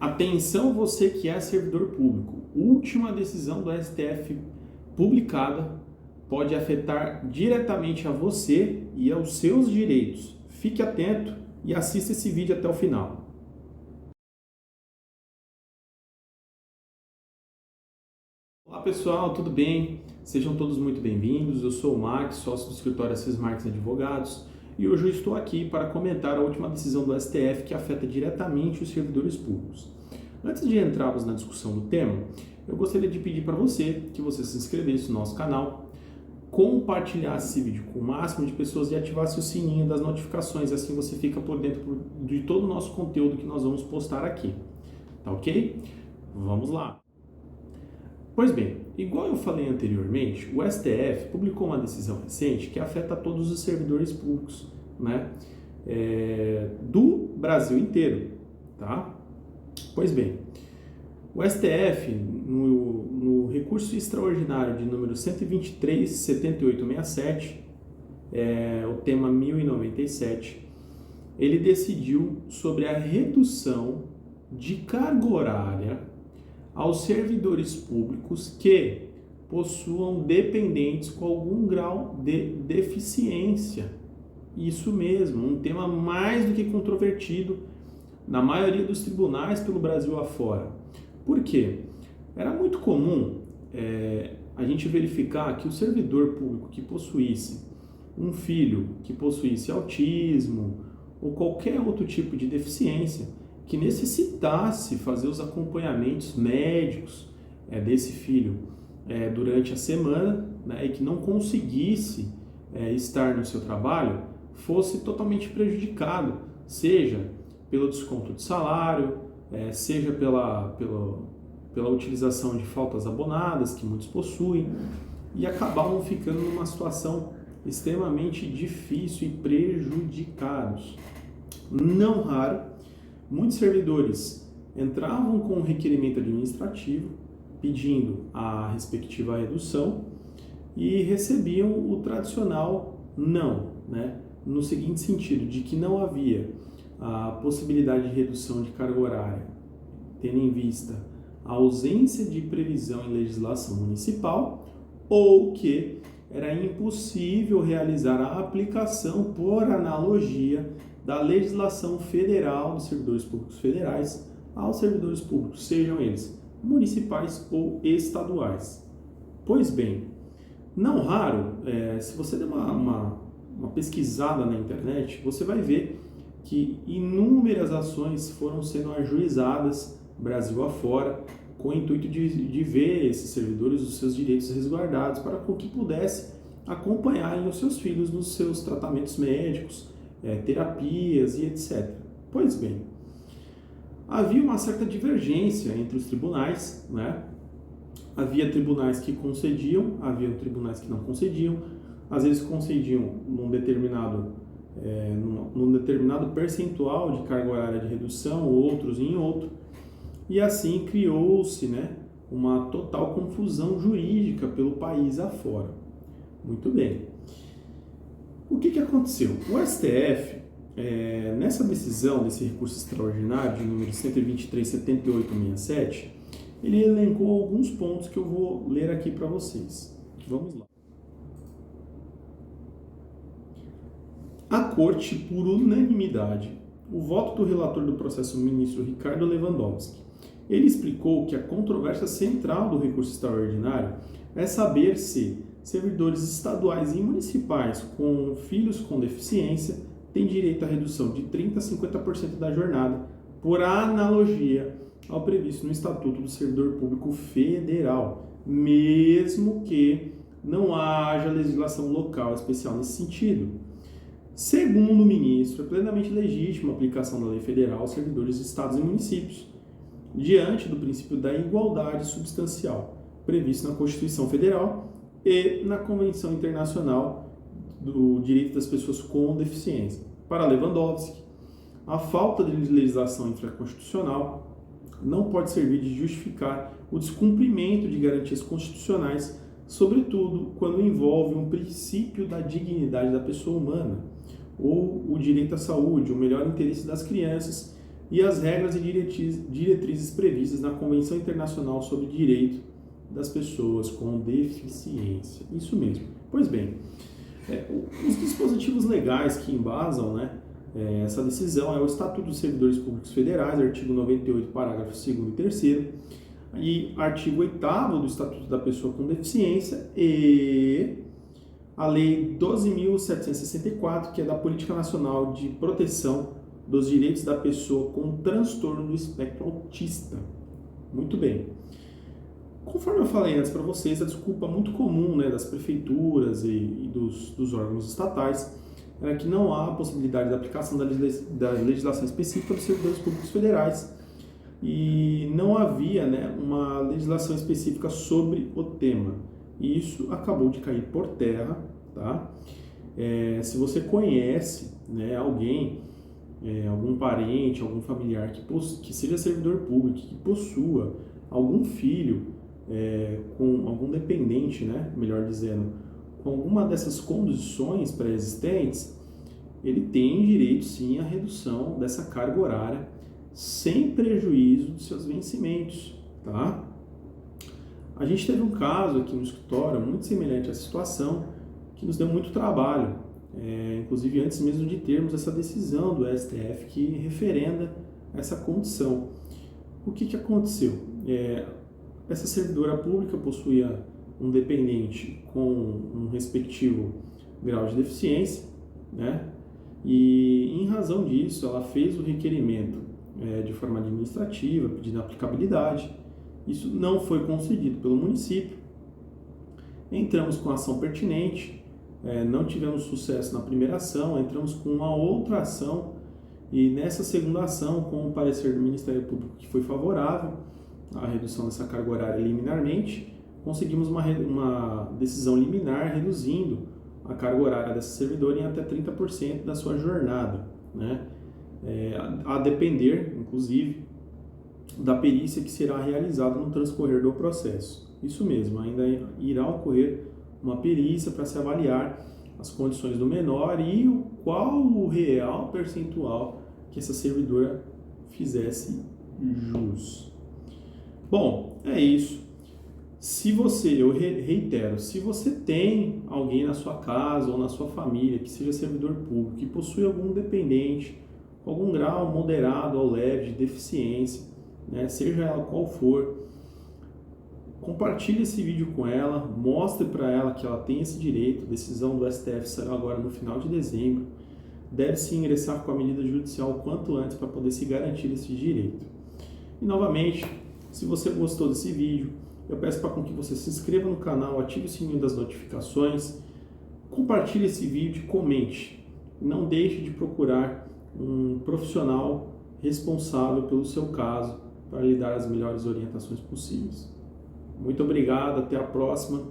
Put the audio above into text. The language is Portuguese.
Atenção você que é servidor público. Última decisão do STF publicada pode afetar diretamente a você e aos seus direitos. Fique atento e assista esse vídeo até o final. Olá pessoal, tudo bem? Sejam todos muito bem-vindos. Eu sou o Max, sócio do escritório Assis Marques Advogados, e hoje eu estou aqui para comentar a última decisão do STF que afeta diretamente os servidores públicos. Antes de entrarmos na discussão do tema, eu gostaria de pedir para você que você se inscrevesse no nosso canal, compartilhasse esse vídeo com o máximo de pessoas e ativasse o sininho das notificações, assim você fica por dentro de todo o nosso conteúdo que nós vamos postar aqui. Tá ok? Vamos lá! Pois bem, igual eu falei anteriormente, o STF publicou uma decisão recente que afeta todos os servidores públicos, né, do Brasil inteiro, tá? Pois bem, o STF, no recurso extraordinário de número 123.7867, o tema 1097, ele decidiu sobre a redução de carga horária aos servidores públicos que possuam dependentes com algum grau de deficiência. Isso mesmo, um tema mais do que controvertido na maioria dos tribunais pelo Brasil afora. Por quê? Era muito comum a gente verificar que o servidor público que possuísse um filho que possuísse autismo ou qualquer outro tipo de deficiência, que necessitasse fazer os acompanhamentos médicos desse filho durante a semana, né, e que não conseguisse estar no seu trabalho, fosse totalmente prejudicado, seja pelo desconto de salário, seja pela utilização de faltas abonadas, que muitos possuem, e acabavam ficando numa situação extremamente difícil e prejudicados. Não raro, muitos servidores entravam com um requerimento administrativo pedindo a respectiva redução e recebiam o tradicional não, né? No seguinte sentido, de que não havia a possibilidade de redução de carga horária, tendo em vista a ausência de previsão em legislação municipal, ou que era impossível realizar a aplicação por analogia da legislação federal dos servidores públicos federais aos servidores públicos, sejam eles municipais ou estaduais. Pois bem, não raro, se você der uma pesquisada na internet, você vai ver que inúmeras ações foram sendo ajuizadas Brasil afora, com o intuito de ver esses servidores os seus direitos resguardados, para que pudesse acompanharem os seus filhos nos seus tratamentos médicos, terapias e etc. Pois bem, havia uma certa divergência entre os tribunais, né? Havia tribunais que concediam, havia tribunais que não concediam, às vezes concediam num determinado percentual de carga horária de redução, outros em outro, e assim criou-se, né, uma total confusão jurídica pelo país afora. Muito bem. O que aconteceu? O STF, nessa decisão desse recurso extraordinário de número 123.7867, ele elencou alguns pontos que eu vou ler aqui para vocês. Vamos lá. A Corte, por unanimidade, o voto do relator do processo, o ministro Ricardo Lewandowski, ele explicou que a controvérsia central do recurso extraordinário é saber se servidores estaduais e municipais com filhos com deficiência têm direito à redução de 30% a 50% da jornada, por analogia ao previsto no Estatuto do Servidor Público Federal, mesmo que não haja legislação local especial nesse sentido. Segundo o ministro, é plenamente legítima a aplicação da lei federal aos servidores de estados e municípios, diante do princípio da igualdade substancial, previsto na Constituição Federal e na Convenção Internacional do Direito das Pessoas com Deficiência. Para Lewandowski, a falta de legislação infraconstitucional não pode servir de justificar o descumprimento de garantias constitucionais, sobretudo quando envolve um princípio da dignidade da pessoa humana, ou o direito à saúde, o melhor interesse das crianças, e as regras e diretrizes previstas na Convenção Internacional sobre o Direito das Pessoas com Deficiência. Isso mesmo. Pois bem, os dispositivos legais que embasam, né, essa decisão é o Estatuto dos Servidores Públicos Federais, artigo 98, parágrafos 2º e 3º, e artigo 8º do Estatuto da Pessoa com Deficiência e a Lei 12.764, que é da Política Nacional de Proteção dos Direitos da Pessoa com Transtorno do Espectro Autista. Muito bem. Conforme eu falei antes para vocês, a desculpa muito comum, né, das prefeituras e dos órgãos estatais era que não há possibilidade de aplicação da legislação específica dos servidores públicos federais e não havia, né, uma legislação específica sobre o tema. E isso acabou de cair por terra, tá? Se você conhece, né, alguém, algum parente, algum familiar que seja servidor público, que possua algum filho com algum dependente, né, melhor dizendo, com alguma dessas condições pré-existentes, ele tem direito sim à redução dessa carga horária sem prejuízo dos seus vencimentos, tá? A gente teve um caso aqui no escritório muito semelhante a essa situação que nos deu muito trabalho, inclusive antes mesmo de termos essa decisão do STF que referenda essa condição. O que aconteceu? Essa servidora pública possuía um dependente com um respectivo grau de deficiência, né? E em razão disso ela fez o requerimento de forma administrativa, pedindo aplicabilidade. Isso não foi concedido pelo município. Entramos com a ação pertinente, não tivemos sucesso na primeira ação, entramos com uma outra ação e nessa segunda ação, com o parecer do Ministério Público que foi favorável à redução dessa carga horária liminarmente, conseguimos uma decisão liminar reduzindo a carga horária dessa servidora em até 30% da sua jornada, né? A depender, inclusive, da perícia que será realizada no transcorrer do processo. Isso mesmo, ainda irá ocorrer uma perícia para se avaliar as condições do menor e qual o real percentual que essa servidora fizesse jus. Bom, é isso. Eu reitero, se você tem alguém na sua casa ou na sua família que seja servidor público, que possui algum dependente, com algum grau moderado ou leve de deficiência, né, seja ela qual for, compartilhe esse vídeo com ela, mostre para ela que ela tem esse direito. A decisão do STF será agora no final de dezembro. Deve-se ingressar com a medida judicial o quanto antes para poder se garantir esse direito. E novamente, se você gostou desse vídeo, eu peço para que você se inscreva no canal, ative o sininho das notificações, compartilhe esse vídeo e comente. Não deixe de procurar um profissional responsável pelo seu caso para lhe dar as melhores orientações possíveis. Muito obrigado, até a próxima.